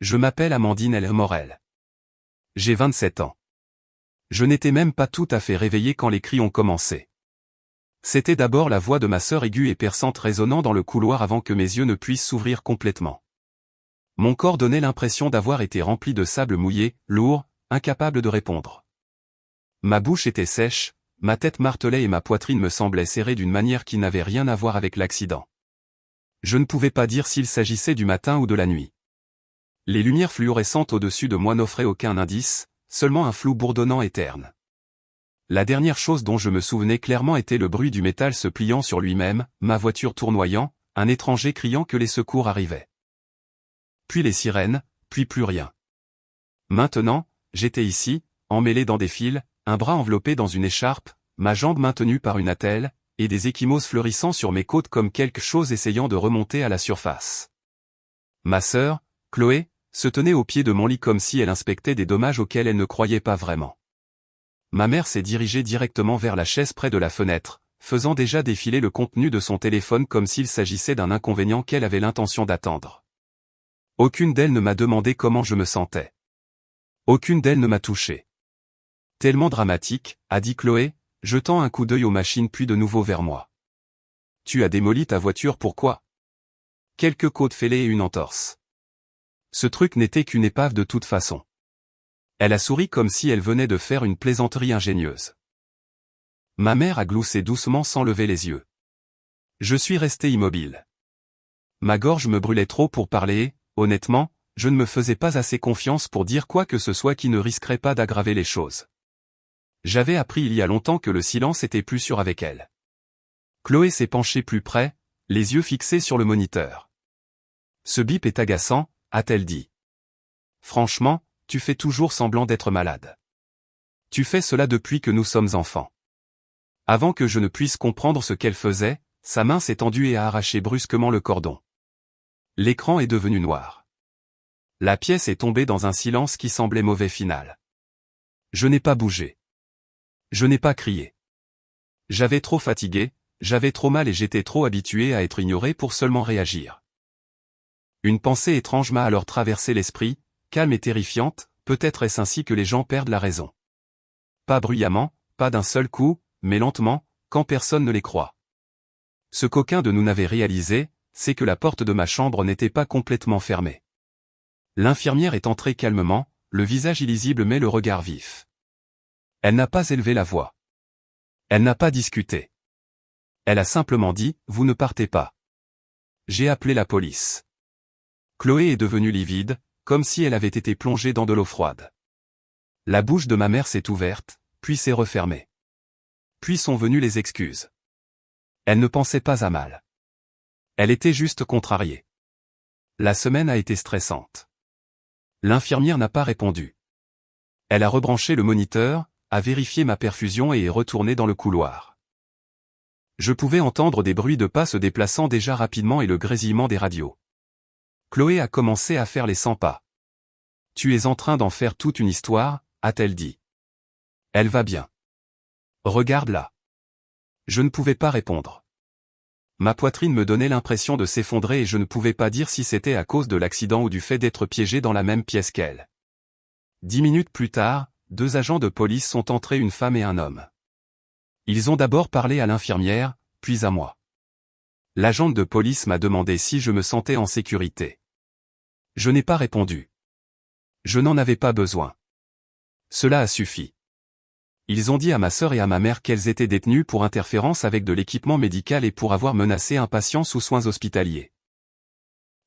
Je m'appelle Amandine L. Morel. J'ai 27 ans. Je n'étais même pas tout à fait réveillé quand les cris ont commencé. C'était d'abord la voix de ma sœur aiguë et perçante résonnant dans le couloir avant que mes yeux ne puissent s'ouvrir complètement. Mon corps donnait l'impression d'avoir été rempli de sable mouillé, lourd, incapable de répondre. Ma bouche était sèche, ma tête martelait et ma poitrine me semblait serrée d'une manière qui n'avait rien à voir avec l'accident. Je ne pouvais pas dire s'il s'agissait du matin ou de la nuit. Les lumières fluorescentes au-dessus de moi n'offraient aucun indice, seulement un flou bourdonnant et terne. La dernière chose dont je me souvenais clairement était le bruit du métal se pliant sur lui-même, ma voiture tournoyant, un étranger criant que les secours arrivaient. Puis les sirènes, puis plus rien. Maintenant, j'étais ici, emmêlé dans des fils, un bras enveloppé dans une écharpe, ma jambe maintenue par une attelle, et des ecchymoses fleurissant sur mes côtes comme quelque chose essayant de remonter à la surface. Ma sœur, Chloé, se tenait au pied de mon lit comme si elle inspectait des dommages auxquels elle ne croyait pas vraiment. Ma mère s'est dirigée directement vers la chaise près de la fenêtre, faisant déjà défiler le contenu de son téléphone comme s'il s'agissait d'un inconvénient qu'elle avait l'intention d'attendre. Aucune d'elles ne m'a demandé comment je me sentais. Aucune d'elles ne m'a touché. Tellement dramatique, a dit Chloé, jetant un coup d'œil aux machines puis de nouveau vers moi. Tu as démoli ta voiture pourquoi? Quelques côtes fêlées et une entorse. Ce truc n'était qu'une épave de toute façon. Elle a souri comme si elle venait de faire une plaisanterie ingénieuse. Ma mère a gloussé doucement sans lever les yeux. Je suis resté immobile. Ma gorge me brûlait trop pour parler et, honnêtement, je ne me faisais pas assez confiance pour dire quoi que ce soit qui ne risquerait pas d'aggraver les choses. J'avais appris il y a longtemps que le silence était plus sûr avec elle. Chloé s'est penchée plus près, les yeux fixés sur le moniteur. Ce bip est agaçant, a-t-elle dit. Franchement, tu fais toujours semblant d'être malade. Tu fais cela depuis que nous sommes enfants. Avant que je ne puisse comprendre ce qu'elle faisait, sa main s'est tendue et a arraché brusquement le cordon. L'écran est devenu noir. La pièce est tombée dans un silence qui semblait mauvais final. Je n'ai pas bougé. Je n'ai pas crié. J'avais trop fatigué, j'avais trop mal et j'étais trop habitué à être ignoré pour seulement réagir. Une pensée étrange m'a alors traversé l'esprit, calme et terrifiante, peut-être est-ce ainsi que les gens perdent la raison. Pas bruyamment, pas d'un seul coup, mais lentement, quand personne ne les croit. Ce qu'aucun de nous n'avait réalisé, c'est que la porte de ma chambre n'était pas complètement fermée. L'infirmière est entrée calmement, le visage illisible mais le regard vif. Elle n'a pas élevé la voix. Elle n'a pas discuté. Elle a simplement dit, vous ne partez pas. J'ai appelé la police. Chloé est devenue livide, comme si elle avait été plongée dans de l'eau froide. La bouche de ma mère s'est ouverte, puis s'est refermée. Puis sont venues les excuses. Elle ne pensait pas à mal. Elle était juste contrariée. La semaine a été stressante. L'infirmière n'a pas répondu. Elle a rebranché le moniteur, a vérifié ma perfusion et est retournée dans le couloir. Je pouvais entendre des bruits de pas se déplaçant déjà rapidement et le grésillement des radios. Chloé a commencé à faire les 100 pas. Tu es en train d'en faire toute une histoire, a-t-elle dit. Elle va bien. Regarde-la. Je ne pouvais pas répondre. Ma poitrine me donnait l'impression de s'effondrer et je ne pouvais pas dire si c'était à cause de l'accident ou du fait d'être piégé dans la même pièce qu'elle. 10 minutes plus tard, 2 agents de police sont entrés, une femme et un homme. Ils ont d'abord parlé à l'infirmière, puis à moi. L'agent de police m'a demandé si je me sentais en sécurité. Je n'ai pas répondu. Je n'en avais pas besoin. Cela a suffi. Ils ont dit à ma sœur et à ma mère qu'elles étaient détenues pour interférence avec de l'équipement médical et pour avoir menacé un patient sous soins hospitaliers.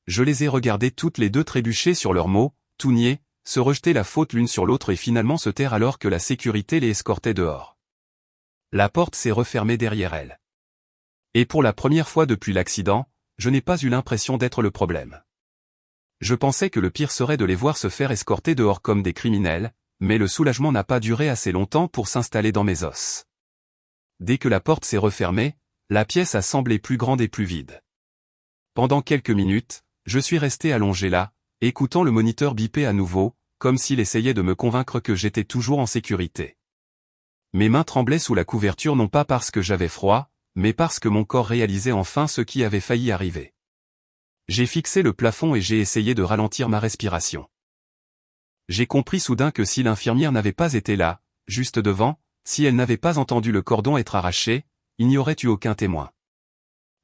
Je les ai regardées toutes les deux trébucher sur leurs mots, tout nier, se rejeter la faute l'une sur l'autre et finalement se taire alors que la sécurité les escortait dehors. La porte s'est refermée derrière elles. Et pour la première fois depuis l'accident, je n'ai pas eu l'impression d'être le problème. Je pensais que le pire serait de les voir se faire escorter dehors comme des criminels, mais le soulagement n'a pas duré assez longtemps pour s'installer dans mes os. Dès que la porte s'est refermée, la pièce a semblé plus grande et plus vide. Pendant quelques minutes, je suis resté allongé là, écoutant le moniteur biper à nouveau, comme s'il essayait de me convaincre que j'étais toujours en sécurité. Mes mains tremblaient sous la couverture non pas parce que j'avais froid, mais parce que mon corps réalisait enfin ce qui avait failli arriver. J'ai fixé le plafond et j'ai essayé de ralentir ma respiration. J'ai compris soudain que si l'infirmière n'avait pas été là, juste devant, si elle n'avait pas entendu le cordon être arraché, il n'y aurait eu aucun témoin.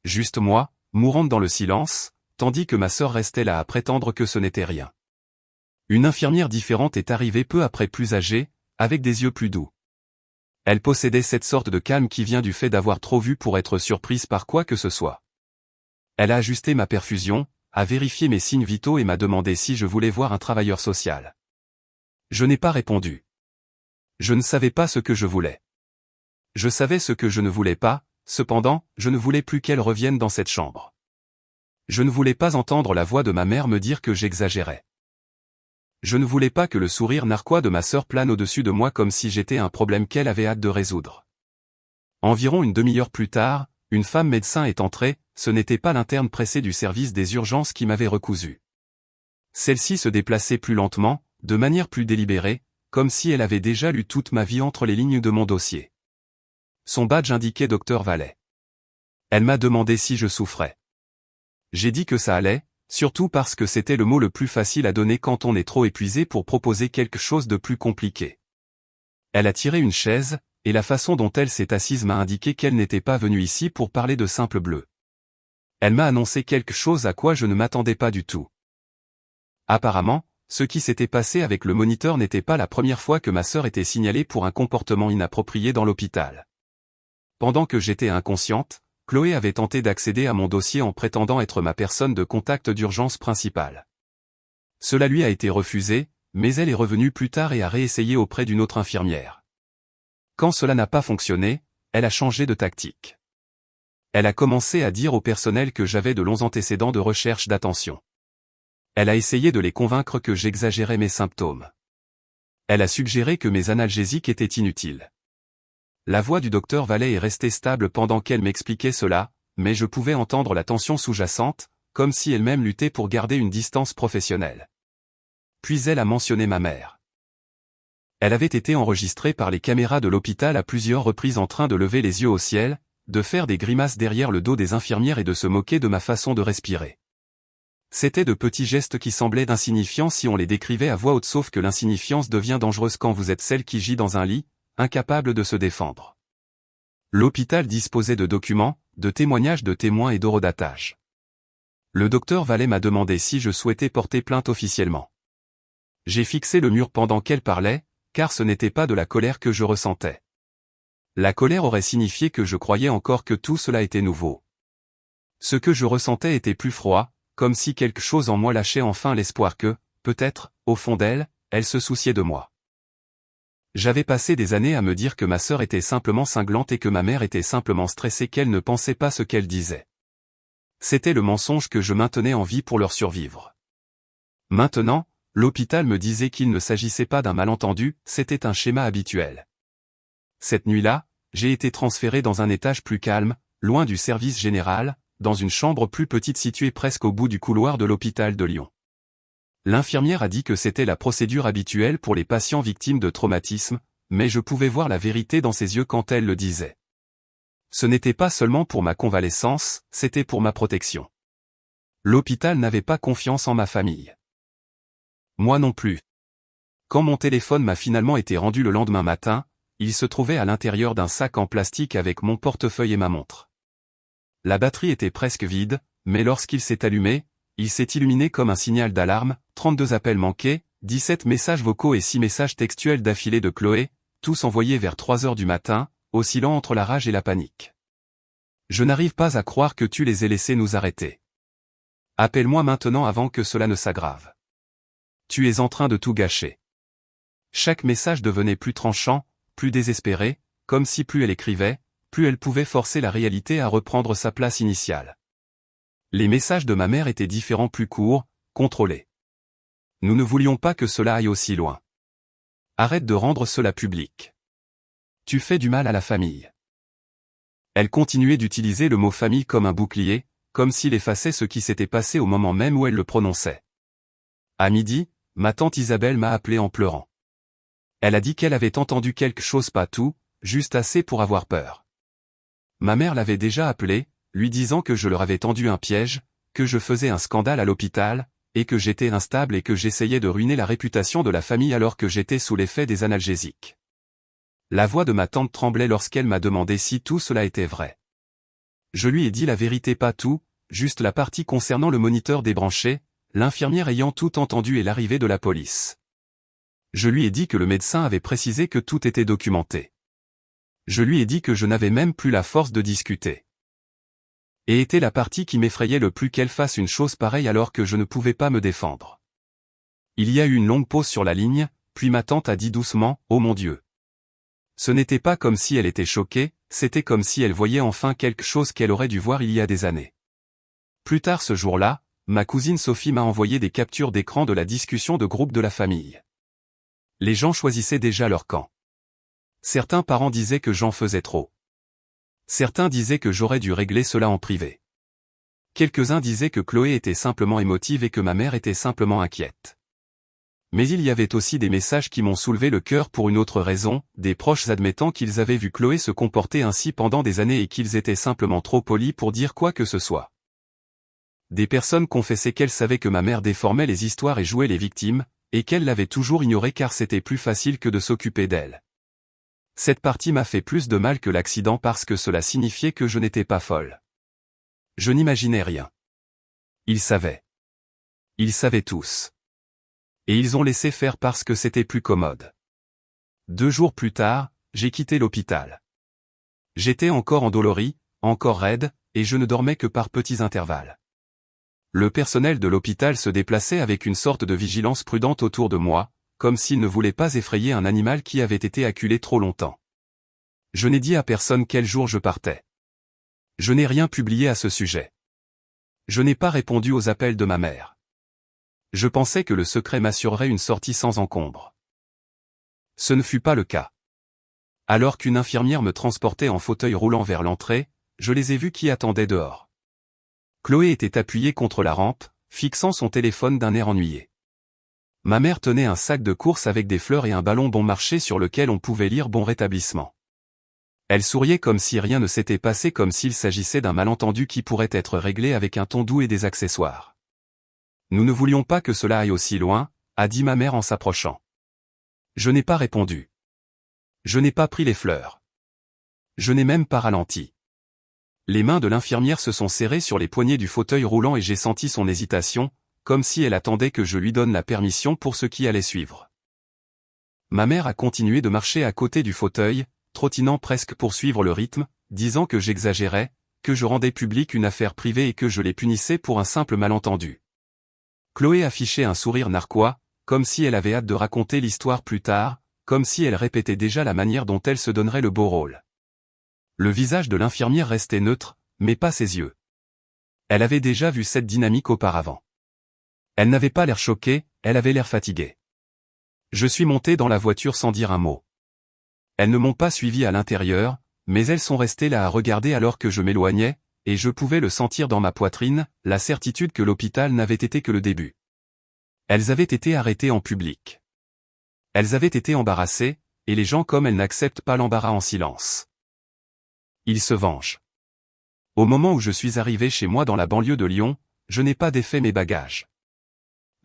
Juste moi, mourante dans le silence, tandis que ma sœur restait là à prétendre que ce n'était rien. Une infirmière différente est arrivée peu après, plus âgée, avec des yeux plus doux. Elle possédait cette sorte de calme qui vient du fait d'avoir trop vu pour être surprise par quoi que ce soit. Elle a ajusté ma perfusion, a vérifié mes signes vitaux et m'a demandé si je voulais voir un travailleur social. Je n'ai pas répondu. Je ne savais pas ce que je voulais. Je savais ce que je ne voulais pas, cependant, je ne voulais plus qu'elle revienne dans cette chambre. Je ne voulais pas entendre la voix de ma mère me dire que j'exagérais. Je ne voulais pas que le sourire narquois de ma sœur plane au-dessus de moi comme si j'étais un problème qu'elle avait hâte de résoudre. Environ une demi-heure plus tard, une femme médecin est entrée, ce n'était pas l'interne pressé du service des urgences qui m'avait recousu. Celle-ci se déplaçait plus lentement, de manière plus délibérée, comme si elle avait déjà lu toute ma vie entre les lignes de mon dossier. Son badge indiquait Dr Vallet. Elle m'a demandé si je souffrais. J'ai dit que ça allait, surtout parce que c'était le mot le plus facile à donner quand on est trop épuisé pour proposer quelque chose de plus compliqué. Elle a tiré une chaise, et la façon dont elle s'est assise m'a indiqué qu'elle n'était pas venue ici pour parler de simple bleu. Elle m'a annoncé quelque chose à quoi je ne m'attendais pas du tout. Apparemment, ce qui s'était passé avec le moniteur n'était pas la première fois que ma sœur était signalée pour un comportement inapproprié dans l'hôpital. Pendant que j'étais inconsciente, Chloé avait tenté d'accéder à mon dossier en prétendant être ma personne de contact d'urgence principale. Cela lui a été refusé, mais elle est revenue plus tard et a réessayé auprès d'une autre infirmière. Quand cela n'a pas fonctionné, elle a changé de tactique. Elle a commencé à dire au personnel que j'avais de longs antécédents de recherche d'attention. Elle a essayé de les convaincre que j'exagérais mes symptômes. Elle a suggéré que mes analgésiques étaient inutiles. La voix du docteur Vallet est restée stable pendant qu'elle m'expliquait cela, mais je pouvais entendre la tension sous-jacente, comme si elle-même luttait pour garder une distance professionnelle. Puis elle a mentionné ma mère. Elle avait été enregistrée par les caméras de l'hôpital à plusieurs reprises en train de lever les yeux au ciel, de faire des grimaces derrière le dos des infirmières et de se moquer de ma façon de respirer. C'étaient de petits gestes qui semblaient insignifiants si on les décrivait à voix haute, sauf que l'insignifiance devient dangereuse quand vous êtes celle qui gît dans un lit, incapable de se défendre. L'hôpital disposait de documents, de témoignages de témoins et d'horodatage. Le docteur Vallet m'a demandé si je souhaitais porter plainte officiellement. J'ai fixé le mur pendant qu'elle parlait, car ce n'était pas de la colère que je ressentais. La colère aurait signifié que je croyais encore que tout cela était nouveau. Ce que je ressentais était plus froid, comme si quelque chose en moi lâchait enfin l'espoir que, peut-être, au fond d'elle, elle se souciait de moi. J'avais passé des années à me dire que ma sœur était simplement cinglante et que ma mère était simplement stressée, qu'elle ne pensait pas ce qu'elle disait. C'était le mensonge que je maintenais en vie pour leur survivre. Maintenant, l'hôpital me disait qu'il ne s'agissait pas d'un malentendu, c'était un schéma habituel. Cette nuit-là, j'ai été transféré dans un étage plus calme, loin du service général, dans une chambre plus petite située presque au bout du couloir de l'hôpital de Lyon. L'infirmière a dit que c'était la procédure habituelle pour les patients victimes de traumatisme, mais je pouvais voir la vérité dans ses yeux quand elle le disait. Ce n'était pas seulement pour ma convalescence, c'était pour ma protection. L'hôpital n'avait pas confiance en ma famille. Moi non plus. Quand mon téléphone m'a finalement été rendu le lendemain matin, il se trouvait à l'intérieur d'un sac en plastique avec mon portefeuille et ma montre. La batterie était presque vide, mais lorsqu'il s'est allumé, il s'est illuminé comme un signal d'alarme, 32 appels manqués, 17 messages vocaux et 6 messages textuels d'affilée de Chloé, tous envoyés vers 3 heures du matin, oscillant entre la rage et la panique. Je n'arrive pas à croire que tu les aies laissés nous arrêter. Appelle-moi maintenant avant que cela ne s'aggrave. Tu es en train de tout gâcher. Chaque message devenait plus tranchant, plus désespéré, comme si plus elle écrivait, plus elle pouvait forcer la réalité à reprendre sa place initiale. Les messages de ma mère étaient différents, plus courts, contrôlés. Nous ne voulions pas que cela aille aussi loin. Arrête de rendre cela public. Tu fais du mal à la famille. Elle continuait d'utiliser le mot famille comme un bouclier, comme s'il effaçait ce qui s'était passé au moment même où elle le prononçait. À midi, ma tante Isabelle m'a appelé en pleurant. Elle a dit qu'elle avait entendu quelque chose, pas tout, juste assez pour avoir peur. Ma mère l'avait déjà appelé, lui disant que je leur avais tendu un piège, que je faisais un scandale à l'hôpital, et que j'étais instable et que j'essayais de ruiner la réputation de la famille alors que j'étais sous l'effet des analgésiques. La voix de ma tante tremblait lorsqu'elle m'a demandé si tout cela était vrai. Je lui ai dit la vérité, pas tout, juste la partie concernant le moniteur débranché, l'infirmière ayant tout entendu et l'arrivée de la police. Je lui ai dit que le médecin avait précisé que tout était documenté. Je lui ai dit que je n'avais même plus la force de discuter. Et était la partie qui m'effrayait le plus, qu'elle fasse une chose pareille alors que je ne pouvais pas me défendre. Il y a eu une longue pause sur la ligne, puis ma tante a dit doucement « Oh mon Dieu !» Ce n'était pas comme si elle était choquée, c'était comme si elle voyait enfin quelque chose qu'elle aurait dû voir il y a des années. Plus tard ce jour-là, ma cousine Sophie m'a envoyé des captures d'écran de la discussion de groupe de la famille. Les gens choisissaient déjà leur camp. Certains parents disaient que j'en faisais trop. Certains disaient que j'aurais dû régler cela en privé. Quelques-uns disaient que Chloé était simplement émotive et que ma mère était simplement inquiète. Mais il y avait aussi des messages qui m'ont soulevé le cœur pour une autre raison, des proches admettant qu'ils avaient vu Chloé se comporter ainsi pendant des années et qu'ils étaient simplement trop polis pour dire quoi que ce soit. Des personnes confessaient qu'elles savaient que ma mère déformait les histoires et jouait les victimes, et qu'elle l'avait toujours ignoré car c'était plus facile que de s'occuper d'elle. Cette partie m'a fait plus de mal que l'accident parce que cela signifiait que je n'étais pas folle. Je n'imaginais rien. Ils savaient. Ils savaient tous. Et ils ont laissé faire parce que c'était plus commode. 2 jours plus tard, j'ai quitté l'hôpital. J'étais encore endolori, encore raide, et je ne dormais que par petits intervalles. Le personnel de l'hôpital se déplaçait avec une sorte de vigilance prudente autour de moi, comme s'il ne voulait pas effrayer un animal qui avait été acculé trop longtemps. Je n'ai dit à personne quel jour je partais. Je n'ai rien publié à ce sujet. Je n'ai pas répondu aux appels de ma mère. Je pensais que le secret m'assurerait une sortie sans encombre. Ce ne fut pas le cas. Alors qu'une infirmière me transportait en fauteuil roulant vers l'entrée, je les ai vus qui attendaient dehors. Chloé était appuyée contre la rampe, fixant son téléphone d'un air ennuyé. Ma mère tenait un sac de course avec des fleurs et un ballon bon marché sur lequel on pouvait lire bon rétablissement. Elle souriait comme si rien ne s'était passé, comme s'il s'agissait d'un malentendu qui pourrait être réglé avec un ton doux et des accessoires. Nous ne voulions pas que cela aille aussi loin, a dit ma mère en s'approchant. Je n'ai pas répondu. Je n'ai pas pris les fleurs. Je n'ai même pas ralenti. Les mains de l'infirmière se sont serrées sur les poignées du fauteuil roulant et j'ai senti son hésitation, comme si elle attendait que je lui donne la permission pour ce qui allait suivre. Ma mère a continué de marcher à côté du fauteuil, trottinant presque pour suivre le rythme, disant que j'exagérais, que je rendais publique une affaire privée et que je les punissais pour un simple malentendu. Chloé affichait un sourire narquois, comme si elle avait hâte de raconter l'histoire plus tard, comme si elle répétait déjà la manière dont elle se donnerait le beau rôle. Le visage de l'infirmière restait neutre, mais pas ses yeux. Elle avait déjà vu cette dynamique auparavant. Elle n'avait pas l'air choquée, elle avait l'air fatiguée. Je suis monté dans la voiture sans dire un mot. Elles ne m'ont pas suivi à l'intérieur, mais elles sont restées là à regarder alors que je m'éloignais, et je pouvais le sentir dans ma poitrine, la certitude que l'hôpital n'avait été que le début. Elles avaient été arrêtées en public. Elles avaient été embarrassées, et les gens comme elles n'acceptent pas l'embarras en silence. Ils se vengent. Au moment où je suis arrivé chez moi dans la banlieue de Lyon, je n'ai pas défait mes bagages.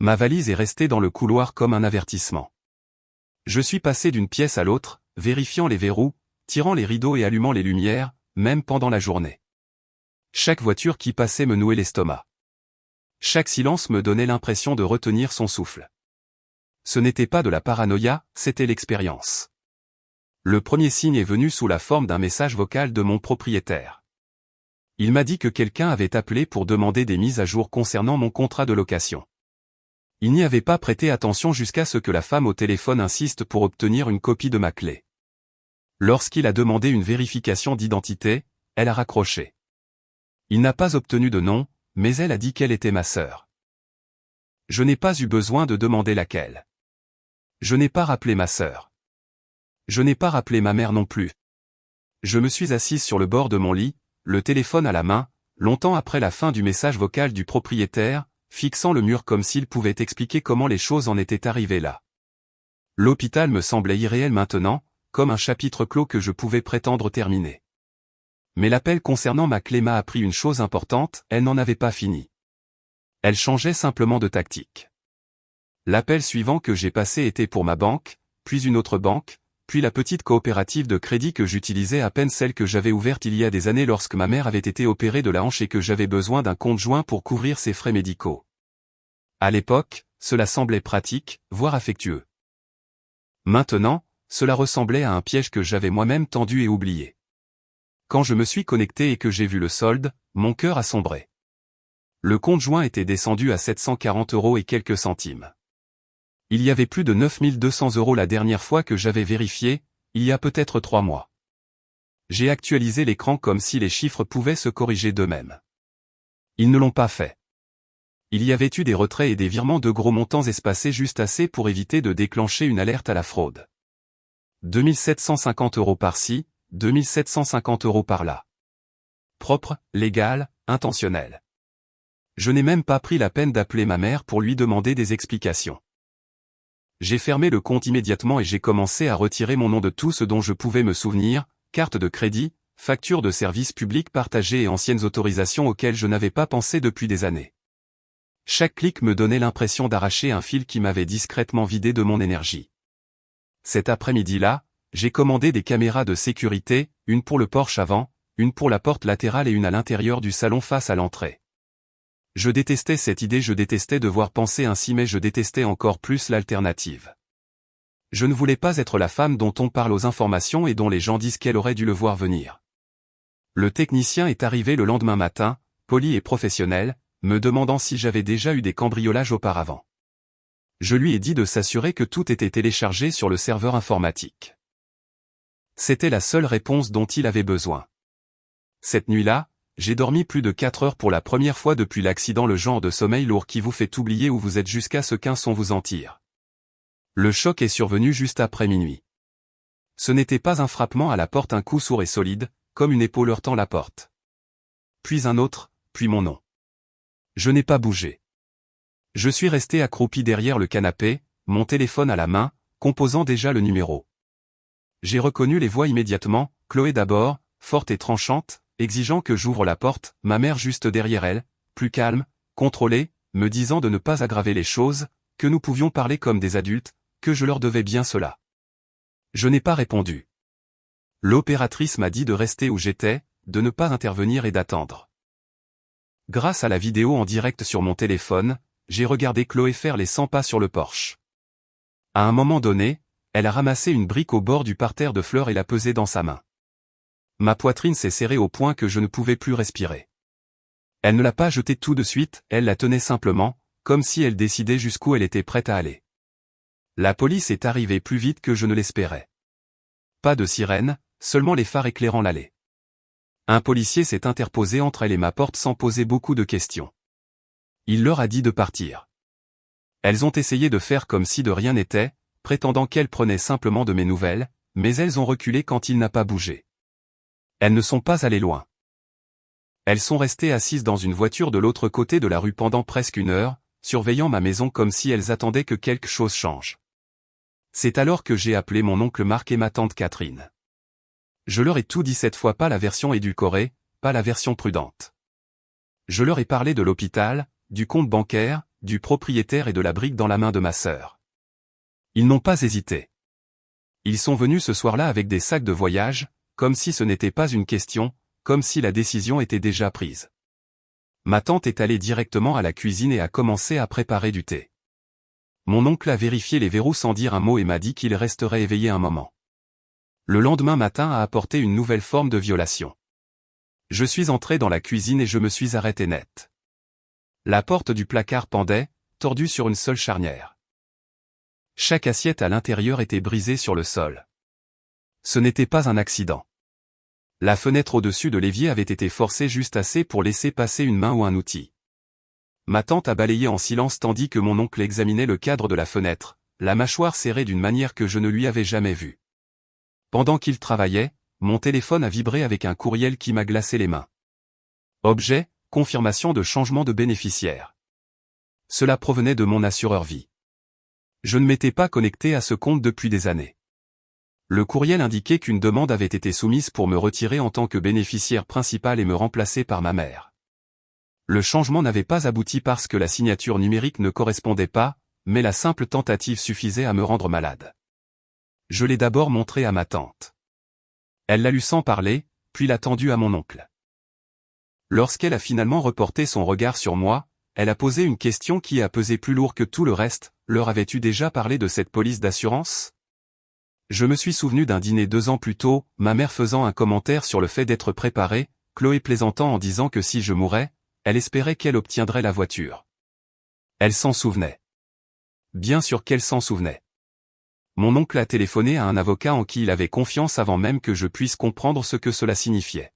Ma valise est restée dans le couloir comme un avertissement. Je suis passé d'une pièce à l'autre, vérifiant les verrous, tirant les rideaux et allumant les lumières, même pendant la journée. Chaque voiture qui passait me nouait l'estomac. Chaque silence me donnait l'impression de retenir son souffle. Ce n'était pas de la paranoïa, c'était l'expérience. Le premier signe est venu sous la forme d'un message vocal de mon propriétaire. Il m'a dit que quelqu'un avait appelé pour demander des mises à jour concernant mon contrat de location. Il n'y avait pas prêté attention jusqu'à ce que la femme au téléphone insiste pour obtenir une copie de ma clé. Lorsqu'il a demandé une vérification d'identité, elle a raccroché. Il n'a pas obtenu de nom, mais elle a dit qu'elle était ma sœur. Je n'ai pas eu besoin de demander laquelle. Je n'ai pas rappelé ma sœur. Je n'ai pas rappelé ma mère non plus. Je me suis assise sur le bord de mon lit, le téléphone à la main, longtemps après la fin du message vocal du propriétaire, fixant le mur comme s'il pouvait expliquer comment les choses en étaient arrivées là. L'hôpital me semblait irréel maintenant, comme un chapitre clos que je pouvais prétendre terminer. Mais l'appel concernant ma clé m'a appris une chose importante, elle n'en avait pas fini. Elle changeait simplement de tactique. L'appel suivant que j'ai passé était pour ma banque, puis une autre banque, puis la petite coopérative de crédit que j'utilisais à peine, celle que j'avais ouverte il y a des années lorsque ma mère avait été opérée de la hanche et que j'avais besoin d'un compte joint pour couvrir ses frais médicaux. À l'époque, cela semblait pratique, voire affectueux. Maintenant, cela ressemblait à un piège que j'avais moi-même tendu et oublié. Quand je me suis connecté et que j'ai vu le solde, mon cœur a sombré. Le compte joint était descendu à 740 € et quelques centimes. Il y avait plus de 9200 € la dernière fois que j'avais vérifié, il y a peut-être 3 mois. J'ai actualisé l'écran comme si les chiffres pouvaient se corriger d'eux-mêmes. Ils ne l'ont pas fait. Il y avait eu des retraits et des virements de gros montants espacés, juste assez pour éviter de déclencher une alerte à la fraude. 2750 € par-ci, 2750 € par-là. Propre, légal, intentionnel. Je n'ai même pas pris la peine d'appeler ma mère pour lui demander des explications. J'ai fermé le compte immédiatement et j'ai commencé à retirer mon nom de tout ce dont je pouvais me souvenir, carte de crédit, factures de services publics partagées et anciennes autorisations auxquelles je n'avais pas pensé depuis des années. Chaque clic me donnait l'impression d'arracher un fil qui m'avait discrètement vidé de mon énergie. Cet après-midi-là, j'ai commandé des caméras de sécurité, une pour le porche avant, une pour la porte latérale et une à l'intérieur du salon face à l'entrée. Je détestais cette idée, je détestais devoir penser ainsi, mais je détestais encore plus l'alternative. Je ne voulais pas être la femme dont on parle aux informations et dont les gens disent qu'elle aurait dû le voir venir. Le technicien est arrivé le lendemain matin, poli et professionnel, me demandant si j'avais déjà eu des cambriolages auparavant. Je lui ai dit de s'assurer que tout était téléchargé sur le serveur informatique. C'était la seule réponse dont il avait besoin. Cette nuit-là, j'ai dormi plus de 4 heures pour la première fois depuis l'accident, le genre de sommeil lourd qui vous fait oublier où vous êtes jusqu'à ce qu'un son vous en tire. Le choc est survenu juste après minuit. Ce n'était pas un frappement à la porte, un coup sourd et solide, comme une épaule heurtant la porte. Puis un autre, puis mon nom. Je n'ai pas bougé. Je suis resté accroupi derrière le canapé, mon téléphone à la main, composant déjà le numéro. J'ai reconnu les voix immédiatement, Chloé d'abord, forte et tranchante, exigeant que j'ouvre la porte, ma mère juste derrière elle, plus calme, contrôlée, me disant de ne pas aggraver les choses, que nous pouvions parler comme des adultes, que je leur devais bien cela. Je n'ai pas répondu. L'opératrice m'a dit de rester où j'étais, de ne pas intervenir et d'attendre. Grâce à la vidéo en direct sur mon téléphone, j'ai regardé Chloé faire les 100 pas sur le porche. À un moment donné, elle a ramassé une brique au bord du parterre de fleurs et l'a pesée dans sa main. Ma poitrine s'est serrée au point que je ne pouvais plus respirer. Elle ne l'a pas jetée tout de suite, elle la tenait simplement, comme si elle décidait jusqu'où elle était prête à aller. La police est arrivée plus vite que je ne l'espérais. Pas de sirène, seulement les phares éclairant l'allée. Un policier s'est interposé entre elle et ma porte sans poser beaucoup de questions. Il leur a dit de partir. Elles ont essayé de faire comme si de rien n'était, prétendant qu'elles prenaient simplement de mes nouvelles, mais elles ont reculé quand il n'a pas bougé. Elles ne sont pas allées loin. Elles sont restées assises dans une voiture de l'autre côté de la rue pendant presque 1 heure, surveillant ma maison comme si elles attendaient que quelque chose change. C'est alors que j'ai appelé mon oncle Marc et ma tante Catherine. Je leur ai tout dit cette fois, pas la version édulcorée, pas la version prudente. Je leur ai parlé de l'hôpital, du compte bancaire, du propriétaire et de la brique dans la main de ma sœur. Ils n'ont pas hésité. Ils sont venus ce soir-là avec des sacs de voyage, comme si ce n'était pas une question, comme si la décision était déjà prise. Ma tante est allée directement à la cuisine et a commencé à préparer du thé. Mon oncle a vérifié les verrous sans dire un mot et m'a dit qu'il resterait éveillé un moment. Le lendemain matin a apporté une nouvelle forme de violation. Je suis entré dans la cuisine et je me suis arrêté net. La porte du placard pendait, tordue sur une seule charnière. Chaque assiette à l'intérieur était brisée sur le sol. Ce n'était pas un accident. La fenêtre au-dessus de l'évier avait été forcée juste assez pour laisser passer une main ou un outil. Ma tante a balayé en silence tandis que mon oncle examinait le cadre de la fenêtre, la mâchoire serrée d'une manière que je ne lui avais jamais vue. Pendant qu'il travaillait, mon téléphone a vibré avec un courriel qui m'a glacé les mains. Objet, confirmation de changement de bénéficiaire. Cela provenait de mon assureur vie. Je ne m'étais pas connecté à ce compte depuis des années. Le courriel indiquait qu'une demande avait été soumise pour me retirer en tant que bénéficiaire principal et me remplacer par ma mère. Le changement n'avait pas abouti parce que la signature numérique ne correspondait pas, mais la simple tentative suffisait à me rendre malade. Je l'ai d'abord montré à ma tante. Elle l'a lu sans parler, puis l'a tendu à mon oncle. Lorsqu'elle a finalement reporté son regard sur moi, elle a posé une question qui a pesé plus lourd que tout le reste. Leur avais-tu déjà parlé de cette police d'assurance? Je me suis souvenu d'un dîner 2 ans plus tôt, ma mère faisant un commentaire sur le fait d'être préparée, Chloé plaisantant en disant que si je mourais, elle espérait qu'elle obtiendrait la voiture. Elle s'en souvenait. Bien sûr qu'elle s'en souvenait. Mon oncle a téléphoné à un avocat en qui il avait confiance avant même que je puisse comprendre ce que cela signifiait.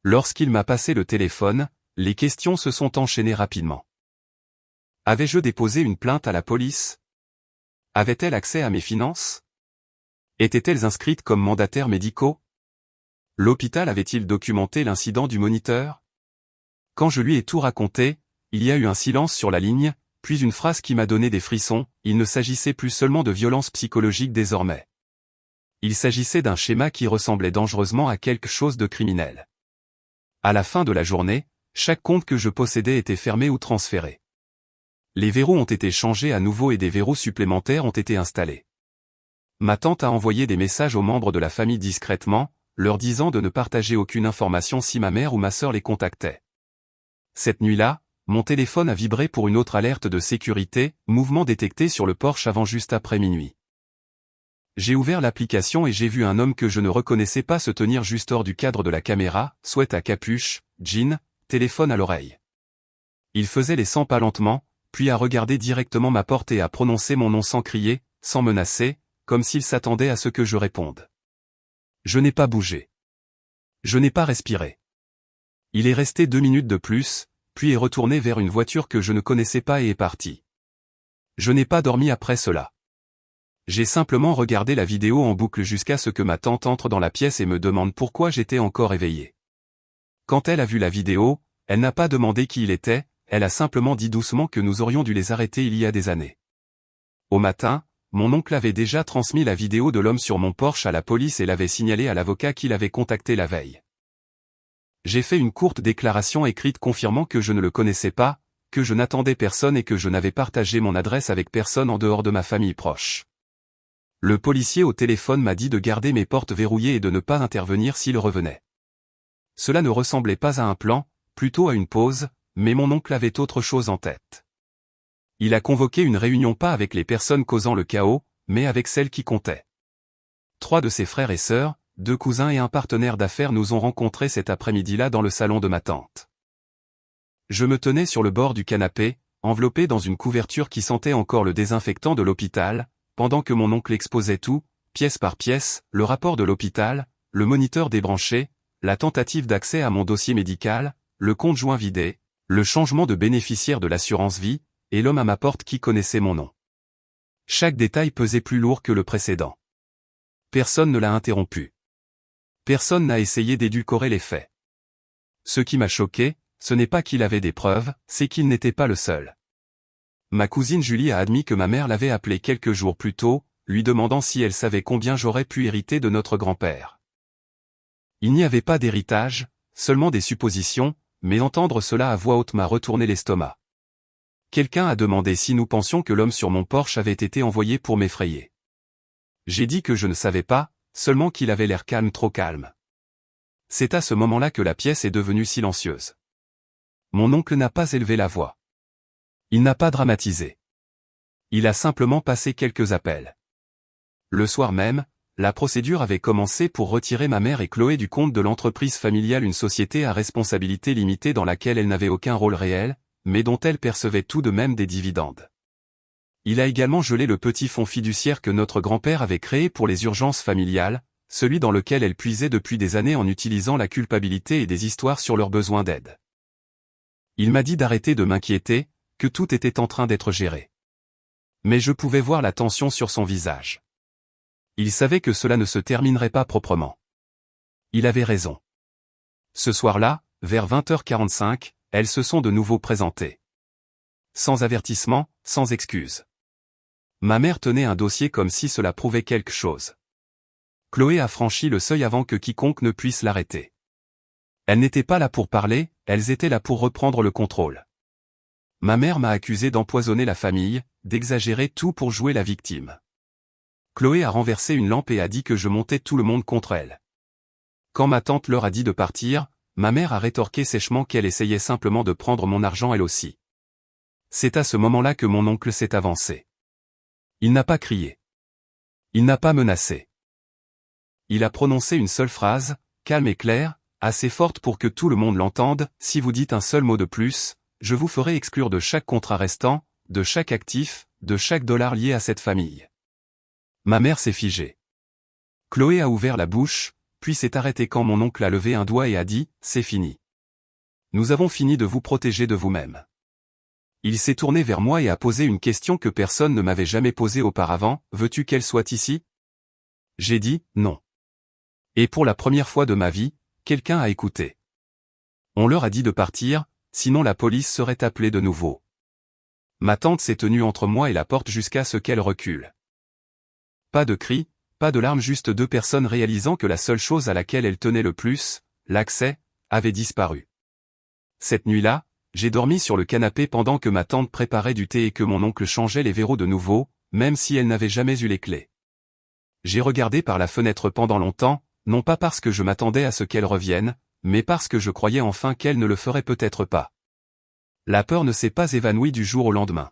Lorsqu'il m'a passé le téléphone, les questions se sont enchaînées rapidement. Avais-je déposé une plainte à la police? Avait-elle accès à mes finances? Étaient-elles inscrites comme mandataires médicaux? L'hôpital avait-il documenté l'incident du moniteur? Quand je lui ai tout raconté, il y a eu un silence sur la ligne, puis une phrase qui m'a donné des frissons. Il ne s'agissait plus seulement de violence psychologique désormais. Il s'agissait d'un schéma qui ressemblait dangereusement à quelque chose de criminel. À la fin de la journée, chaque compte que je possédais était fermé ou transféré. Les verrous ont été changés à nouveau et des verrous supplémentaires ont été installés. Ma tante a envoyé des messages aux membres de la famille discrètement, leur disant de ne partager aucune information si ma mère ou ma sœur les contactait. Cette nuit-là, mon téléphone a vibré pour une autre alerte de sécurité, mouvement détecté sur le porche avant juste après minuit. J'ai ouvert l'application et j'ai vu un homme que je ne reconnaissais pas se tenir juste hors du cadre de la caméra, sweat à capuche, jean, téléphone à l'oreille. Il faisait les 100 pas lentement, puis a regardé directement ma porte et a prononcé mon nom sans crier, sans menacer, comme s'il s'attendait à ce que je réponde. Je n'ai pas bougé. Je n'ai pas respiré. Il est resté 2 minutes de plus, puis est retourné vers une voiture que je ne connaissais pas et est parti. Je n'ai pas dormi après cela. J'ai simplement regardé la vidéo en boucle jusqu'à ce que ma tante entre dans la pièce et me demande pourquoi j'étais encore éveillé. Quand elle a vu la vidéo, elle n'a pas demandé qui il était, elle a simplement dit doucement que nous aurions dû les arrêter il y a des années. Au matin, mon oncle avait déjà transmis la vidéo de l'homme sur mon porche à la police et l'avait signalé à l'avocat qui l'avait contacté la veille. J'ai fait une courte déclaration écrite confirmant que je ne le connaissais pas, que je n'attendais personne et que je n'avais partagé mon adresse avec personne en dehors de ma famille proche. Le policier au téléphone m'a dit de garder mes portes verrouillées et de ne pas intervenir s'il revenait. Cela ne ressemblait pas à un plan, plutôt à une pause, mais mon oncle avait autre chose en tête. Il a convoqué une réunion pas avec les personnes causant le chaos, mais avec celles qui comptaient. 3 de ses frères et sœurs, 2 cousins et un partenaire d'affaires nous ont rencontrés cet après-midi-là dans le salon de ma tante. Je me tenais sur le bord du canapé, enveloppé dans une couverture qui sentait encore le désinfectant de l'hôpital, pendant que mon oncle exposait tout, pièce par pièce, le rapport de l'hôpital, le moniteur débranché, la tentative d'accès à mon dossier médical, le compte joint vidé, le changement de bénéficiaire de l'assurance vie, et l'homme à ma porte qui connaissait mon nom. Chaque détail pesait plus lourd que le précédent. Personne ne l'a interrompu. Personne n'a essayé d'édulcorer les faits. Ce qui m'a choqué, ce n'est pas qu'il avait des preuves, c'est qu'il n'était pas le seul. Ma cousine Julie a admis que ma mère l'avait appelé quelques jours plus tôt, lui demandant si elle savait combien j'aurais pu hériter de notre grand-père. Il n'y avait pas d'héritage, seulement des suppositions, mais entendre cela à voix haute m'a retourné l'estomac. Quelqu'un a demandé si nous pensions que l'homme sur mon porche avait été envoyé pour m'effrayer. J'ai dit que je ne savais pas, seulement qu'il avait l'air calme, trop calme. C'est à ce moment-là que la pièce est devenue silencieuse. Mon oncle n'a pas élevé la voix. Il n'a pas dramatisé. Il a simplement passé quelques appels. Le soir même, la procédure avait commencé pour retirer ma mère et Chloé du compte de l'entreprise familiale, une société à responsabilité limitée dans laquelle elles n'avaient aucun rôle réel, mais dont elles percevaient tout de même des dividendes. Il a également gelé le petit fonds fiduciaire que notre grand-père avait créé pour les urgences familiales, celui dans lequel elles puisaient depuis des années en utilisant la culpabilité et des histoires sur leurs besoins d'aide. Il m'a dit d'arrêter de m'inquiéter, que tout était en train d'être géré. Mais je pouvais voir la tension sur son visage. Il savait que cela ne se terminerait pas proprement. Il avait raison. Ce soir-là, vers 20h45, elles se sont de nouveau présentées. Sans avertissement, sans excuse. Ma mère tenait un dossier comme si cela prouvait quelque chose. Chloé a franchi le seuil avant que quiconque ne puisse l'arrêter. Elle n'était pas là pour parler, elles étaient là pour reprendre le contrôle. Ma mère m'a accusé d'empoisonner la famille, d'exagérer tout pour jouer la victime. Chloé a renversé une lampe et a dit que je montais tout le monde contre elle. Quand ma tante leur a dit de partir, ma mère a rétorqué sèchement qu'elle essayait simplement de prendre mon argent elle aussi. C'est à ce moment-là que mon oncle s'est avancé. Il n'a pas crié. Il n'a pas menacé. Il a prononcé une seule phrase, calme et claire, assez forte pour que tout le monde l'entende: si vous dites un seul mot de plus, je vous ferai exclure de chaque contrat restant, de chaque actif, de chaque dollar lié à cette famille. Ma mère s'est figée. Chloé a ouvert la bouche, puis s'est arrêtée quand mon oncle a levé un doigt et a dit: c'est fini. Nous avons fini de vous protéger de vous-même. Il s'est tourné vers moi et a posé une question que personne ne m'avait jamais posée auparavant: veux-tu qu'elle soit ici? J'ai dit: non. Et pour la première fois de ma vie, quelqu'un a écouté. On leur a dit de partir, sinon la police serait appelée de nouveau. Ma tante s'est tenue entre moi et la porte jusqu'à ce qu'elle recule. Pas de cris, pas de larmes, juste deux personnes réalisant que la seule chose à laquelle elles tenaient le plus, l'accès, avait disparu. Cette nuit-là, j'ai dormi sur le canapé pendant que ma tante préparait du thé et que mon oncle changeait les verrous de nouveau, même si elle n'avait jamais eu les clés. J'ai regardé par la fenêtre pendant longtemps, non pas parce que je m'attendais à ce qu'elle revienne, mais parce que je croyais enfin qu'elle ne le ferait peut-être pas. La peur ne s'est pas évanouie du jour au lendemain.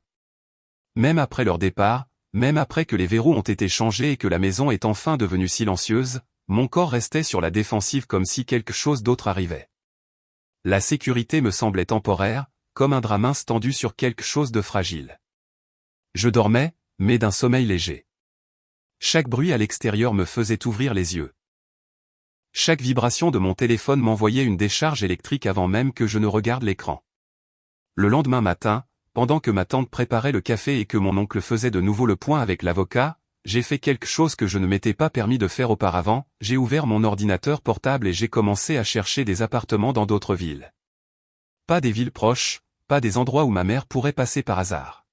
Même après leur départ, même après que les verrous ont été changés et que la maison est enfin devenue silencieuse, mon corps restait sur la défensive comme si quelque chose d'autre arrivait. La sécurité me semblait temporaire, comme un drap mince tendu sur quelque chose de fragile. Je dormais, mais d'un sommeil léger. Chaque bruit à l'extérieur me faisait ouvrir les yeux. Chaque vibration de mon téléphone m'envoyait une décharge électrique avant même que je ne regarde l'écran. Le lendemain matin, pendant que ma tante préparait le café et que mon oncle faisait de nouveau le point avec l'avocat, j'ai fait quelque chose que je ne m'étais pas permis de faire auparavant: j'ai ouvert mon ordinateur portable et j'ai commencé à chercher des appartements dans d'autres villes. Pas des villes proches, pas des endroits où ma mère pourrait passer par hasard.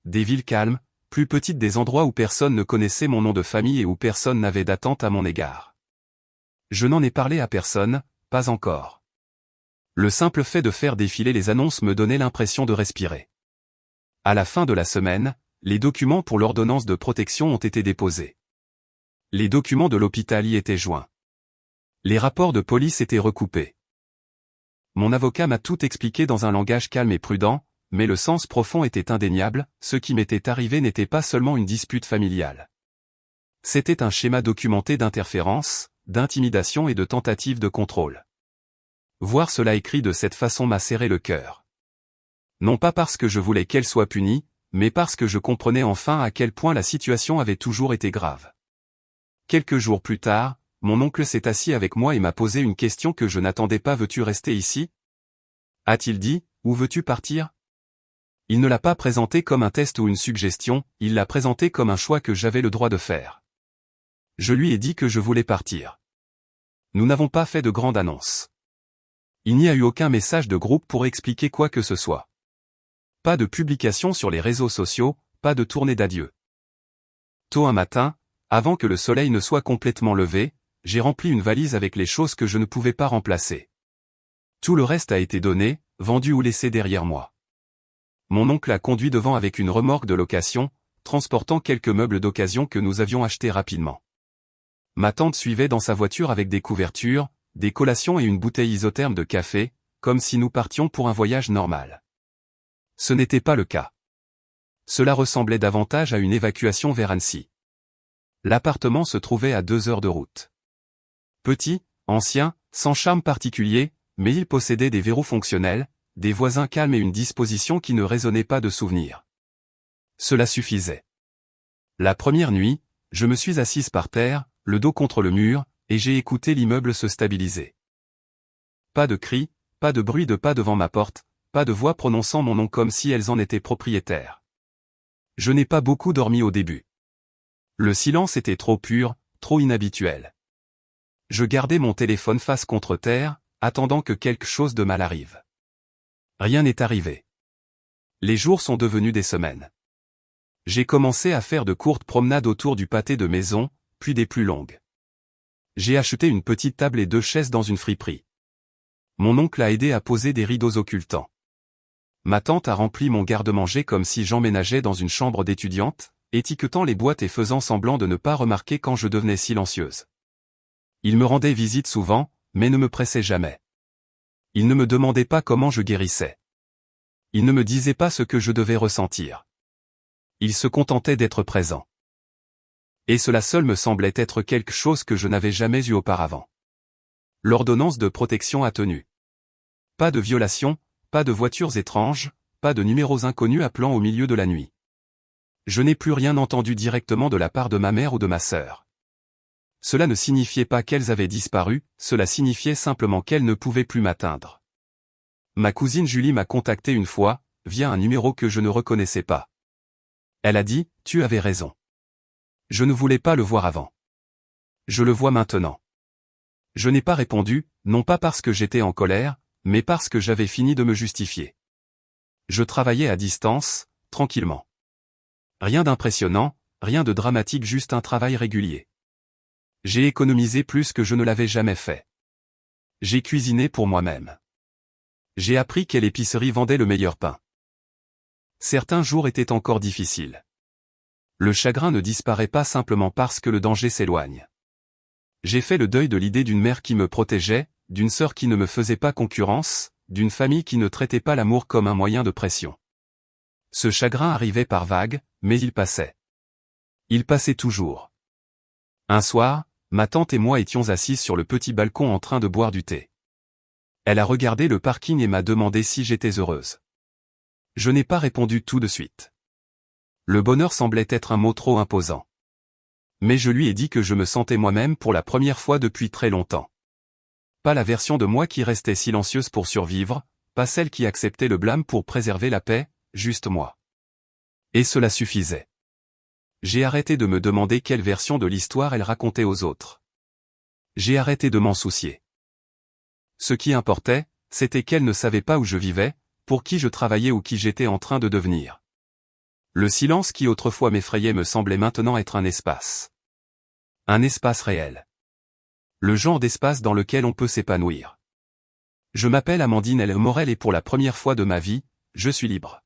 Des villes calmes, plus petites, des endroits où personne ne connaissait mon nom de famille et où personne n'avait d'attente à mon égard. Je n'en ai parlé à personne, pas encore. Le simple fait de faire défiler les annonces me donnait l'impression de respirer. À la fin de la semaine, les documents pour l'ordonnance de protection ont été déposés. Les documents de l'hôpital y étaient joints. Les rapports de police étaient recoupés. Mon avocat m'a tout expliqué dans un langage calme et prudent, mais le sens profond était indéniable: ce qui m'était arrivé n'était pas seulement une dispute familiale. C'était un schéma documenté d'interférence, d'intimidation et de tentative de contrôle. Voir cela écrit de cette façon m'a serré le cœur. Non pas parce que je voulais qu'elle soit punie, mais parce que je comprenais enfin à quel point la situation avait toujours été grave. Quelques jours plus tard, mon oncle s'est assis avec moi et m'a posé une question que je n'attendais pas: veux-tu rester ici? A-t-il dit, ou veux-tu partir? Il ne l'a pas présenté comme un test ou une suggestion, il l'a présenté comme un choix que j'avais le droit de faire. Je lui ai dit que je voulais partir. Nous n'avons pas fait de grande annonce. Il n'y a eu aucun message de groupe pour expliquer quoi que ce soit. Pas de publication sur les réseaux sociaux, pas de tournée d'adieu. Tôt un matin, avant que le soleil ne soit complètement levé, j'ai rempli une valise avec les choses que je ne pouvais pas remplacer. Tout le reste a été donné, vendu ou laissé derrière moi. Mon oncle a conduit devant avec une remorque de location, transportant quelques meubles d'occasion que nous avions achetés rapidement. Ma tante suivait dans sa voiture avec des couvertures, des collations et une bouteille isotherme de café, comme si nous partions pour un voyage normal. Ce n'était pas le cas. Cela ressemblait davantage à une évacuation vers Annecy. L'appartement se trouvait à 2 heures de route. Petit, ancien, sans charme particulier, mais il possédait des verrous fonctionnels, des voisins calmes et une disposition qui ne résonnait pas de souvenirs. Cela suffisait. La première nuit, je me suis assise par terre, le dos contre le mur, et j'ai écouté l'immeuble se stabiliser. Pas de cris, pas de bruit de pas devant ma porte, pas de voix prononçant mon nom comme si elles en étaient propriétaires. Je n'ai pas beaucoup dormi au début. Le silence était trop pur, trop inhabituel. Je gardais mon téléphone face contre terre, attendant que quelque chose de mal arrive. Rien n'est arrivé. Les jours sont devenus des semaines. J'ai commencé à faire de courtes promenades autour du pâté de maison, puis des plus longues. J'ai acheté une petite table et 2 chaises dans une friperie. Mon oncle a aidé à poser des rideaux occultants. Ma tante a rempli mon garde-manger comme si j'emménageais dans une chambre d'étudiante, étiquetant les boîtes et faisant semblant de ne pas remarquer quand je devenais silencieuse. Il me rendait visite souvent, mais ne me pressait jamais. Il ne me demandait pas comment je guérissais. Il ne me disait pas ce que je devais ressentir. Il se contentait d'être présent. Et cela seul me semblait être quelque chose que je n'avais jamais eu auparavant. L'ordonnance de protection a tenu. Pas de violation, pas de voitures étranges, pas de numéros inconnus appelant au milieu de la nuit. Je n'ai plus rien entendu directement de la part de ma mère ou de ma sœur. Cela ne signifiait pas qu'elles avaient disparu, cela signifiait simplement qu'elles ne pouvaient plus m'atteindre. Ma cousine Julie m'a contacté une fois, via un numéro que je ne reconnaissais pas. Elle a dit, « Tu avais raison. Je ne voulais pas le voir avant. Je le vois maintenant. » Je n'ai pas répondu, non pas parce que j'étais en colère, mais parce que j'avais fini de me justifier. Je travaillais à distance, tranquillement. Rien d'impressionnant, rien de dramatique, juste un travail régulier. J'ai économisé plus que je ne l'avais jamais fait. J'ai cuisiné pour moi-même. J'ai appris quelle épicerie vendait le meilleur pain. Certains jours étaient encore difficiles. Le chagrin ne disparaît pas simplement parce que le danger s'éloigne. J'ai fait le deuil de l'idée d'une mère qui me protégeait, d'une sœur qui ne me faisait pas concurrence, d'une famille qui ne traitait pas l'amour comme un moyen de pression. Ce chagrin arrivait par vagues, mais il passait. Il passait toujours. Un soir, ma tante et moi étions assises sur le petit balcon en train de boire du thé. Elle a regardé le parking et m'a demandé si j'étais heureuse. Je n'ai pas répondu tout de suite. Le bonheur semblait être un mot trop imposant. Mais je lui ai dit que je me sentais moi-même pour la première fois depuis très longtemps. Pas la version de moi qui restait silencieuse pour survivre, pas celle qui acceptait le blâme pour préserver la paix, juste moi. Et cela suffisait. J'ai arrêté de me demander quelle version de l'histoire elle racontait aux autres. J'ai arrêté de m'en soucier. Ce qui importait, c'était qu'elle ne savait pas où je vivais, pour qui je travaillais ou qui j'étais en train de devenir. Le silence qui autrefois m'effrayait me semblait maintenant être un espace. Un espace réel. Le genre d'espace dans lequel on peut s'épanouir. Je m'appelle Amandine L. Morel et pour la première fois de ma vie, je suis libre.